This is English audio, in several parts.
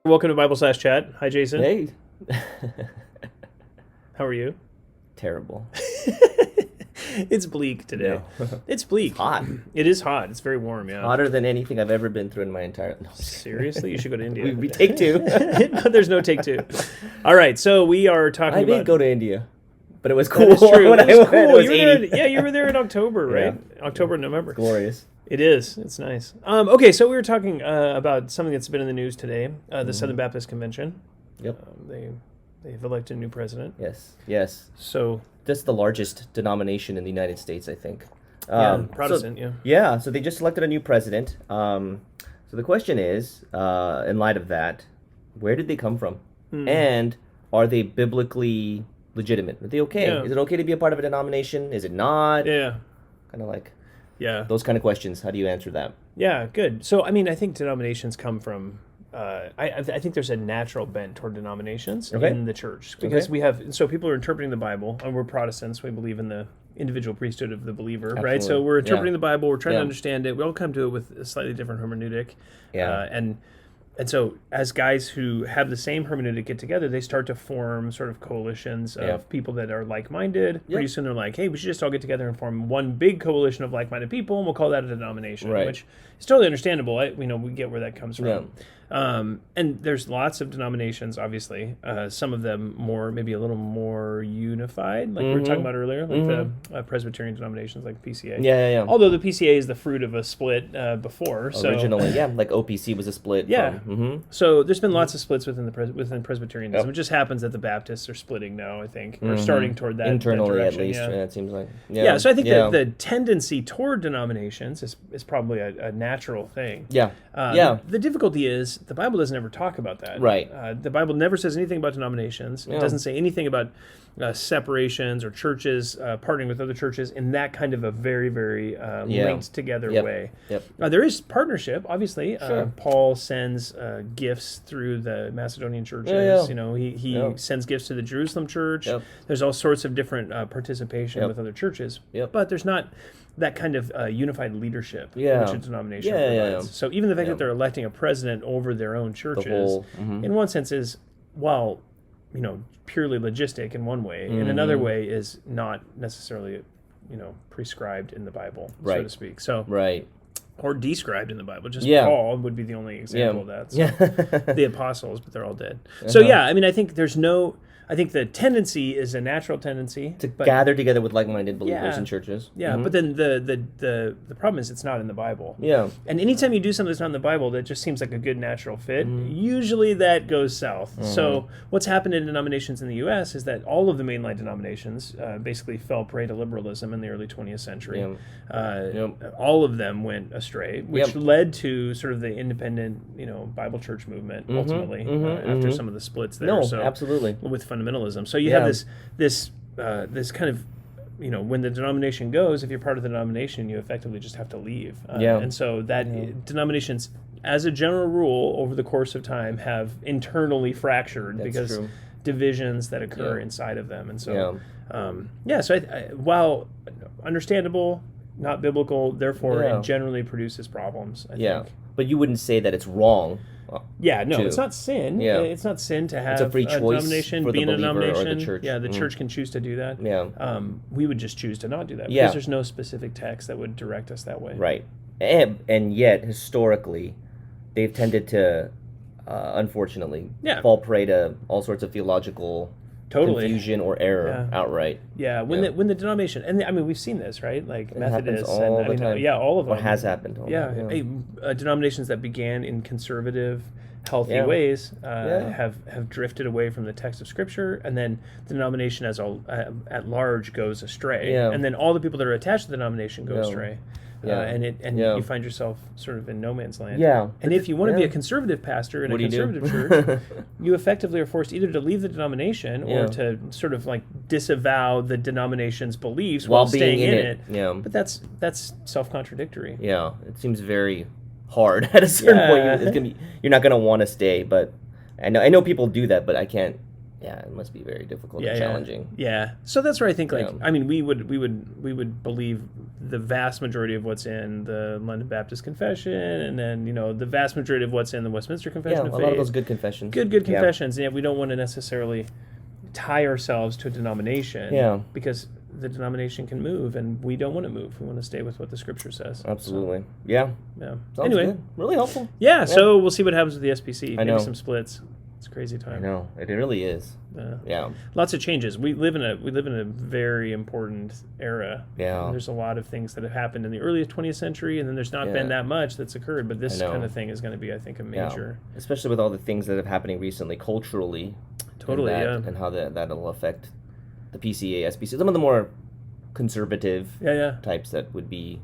Welcome to Bible/Chat. Hi, Jason. Hey. How are you? Terrible. It's bleak today. No. It's bleak. It's hot. It is hot. It's very warm, yeah. Hotter than anything I've ever been through in my entire... No, Seriously? You should go to India. we take two. No, there's no take two. All right, so we are talking I about... did go to India, but it was cool. That is true. When It I was went, cool. it was You were 80. there, you were there in October, right? Yeah. October, November. Glorious. It is. It's nice. Okay, so we were talking about something that's been in the news today, the Southern Baptist Convention. Yep. They've elected a new president. Yes. So... That's the largest denomination in the United States, I think. Protestant, so, yeah. So they just elected a new president. So the question is, in light of that, where did they come from? And are they biblically legitimate? Are they okay? Yeah. Is it okay to be a part of a denomination? Is it not? Yeah. Kind of like Yeah. those kind of questions. How do you answer that? Yeah, good. So, I mean, I think denominations come from... I think there's a natural bent toward denominations in the church because we have... So people are interpreting the Bible, and we're Protestants. We believe in the individual priesthood of the believer, right? So we're interpreting the Bible. We're trying to understand it. We all come to it with a slightly different hermeneutic. And so as guys who have the same hermeneutic get together, they start to form sort of coalitions of people that are like-minded. Pretty soon they're like, hey, we should just all get together and form one big coalition of like-minded people, and we'll call that a denomination, which is totally understandable. We get where that comes from. And there's lots of denominations, obviously. Some of them maybe a little more unified, like we were talking about earlier, like the Presbyterian denominations like PCA. Yeah. Although the PCA is the fruit of a split before. Originally, like OPC was a split. So there's been lots of splits within Presbyterianism. It just happens that the Baptists are splitting now, I think, or starting toward that internally that at direction. least. It seems like. So I think that the tendency toward denominations is probably a natural thing. The difficulty is the Bible doesn't ever talk about that. The Bible never says anything about denominations. It doesn't say anything about separations or churches partnering with other churches in that kind of a very, very linked together way. There is partnership, obviously. Paul sends gifts through the Macedonian churches. He sends gifts to the Jerusalem church. There's all sorts of different participation with other churches. But there's not that kind of unified leadership which a denomination provides. So even the fact that they're electing a president over their own churches, in one sense is, well, purely logistic in one way. In another way is not necessarily, prescribed in the Bible, so to speak. So or described in the Bible. Just Paul would be the only example of that. So the apostles, but they're all dead. So I mean, I think the tendency is a natural tendency to gather together with like-minded believers in churches. But then the problem is it's not in the Bible. And anytime you do something that's not in the Bible that just seems like a good natural fit, usually that goes south. So what's happened in denominations in the U.S. is that all of the mainline denominations basically fell prey to liberalism in the early 20th century. All of them went astray, which led to sort of the independent, Bible church movement ultimately after some of the splits there. Absolutely. With fundamentalism. So you have this kind of, when the denomination goes, if you're part of the denomination, you effectively just have to leave. And so that denominations, as a general rule, over the course of time, have internally fractured because divisions that occur inside of them. And so, so while understandable, not biblical, therefore it generally produces problems, I think. But you wouldn't say that it's wrong. It's not sin. It's not sin to have a free choice denomination, for the being a believer denomination. or the church. The church can choose to do that. We would just choose to not do that because there's no specific text that would direct us that way. Right. And yet, historically, they've tended to, unfortunately, fall prey to all sorts of theological confusion or error outright. When the denomination, and I mean we've seen this, right? Like Methodists all the time. All of them. Or has happened. Denominations that began in conservative, healthy ways have drifted away from the text of Scripture, and then the denomination at large goes astray, and then all the people that are attached to the denomination go astray. You find yourself sort of in no man's land. And if you want to be a conservative pastor in a conservative church, you effectively are forced either to leave the denomination or to sort of like disavow the denomination's beliefs while staying in it. But that's self-contradictory. It seems very hard at a certain point. You're not going to want to stay. But I know people do that, but I can't Yeah, it must be very difficult and challenging. Yeah. So that's where I think, I mean, we would believe the vast majority of what's in the London Baptist Confession, and then, the vast majority of what's in the Westminster Confession of Faith. A lot of those good confessions. Good confessions. And yet we don't want to necessarily tie ourselves to a denomination. Yeah. Because the denomination can move, and we don't want to move. We want to stay with what the Scripture says. Absolutely. So, yeah. Sounds anyway, good. Really helpful. Yeah. So we'll see what happens with the SBC. I know. Maybe some splits. It's a crazy time. I know. It really is. Yeah. Lots of changes. We live in a very important era. Yeah. There's a lot of things that have happened in the early 20th century, and then there's not been that much that's occurred. But this kind of thing is going to be, I think, a major. Yeah. Especially with all the things that have happening recently culturally. Totally. And how that'll affect the PCA, SBC. Some of the more conservative types that would be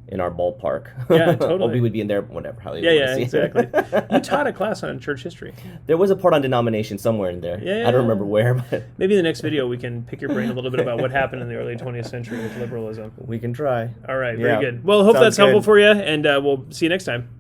in our ballpark. Yeah, totally. Or we would be in there, whatever. How you exactly. You taught a class on church history. There was a part on denomination somewhere in there. I don't remember where. But maybe in the next video we can pick your brain a little bit about what happened in the early 20th century with liberalism. We can try. All right, very good. Well, hope that's helpful for you, and we'll see you next time.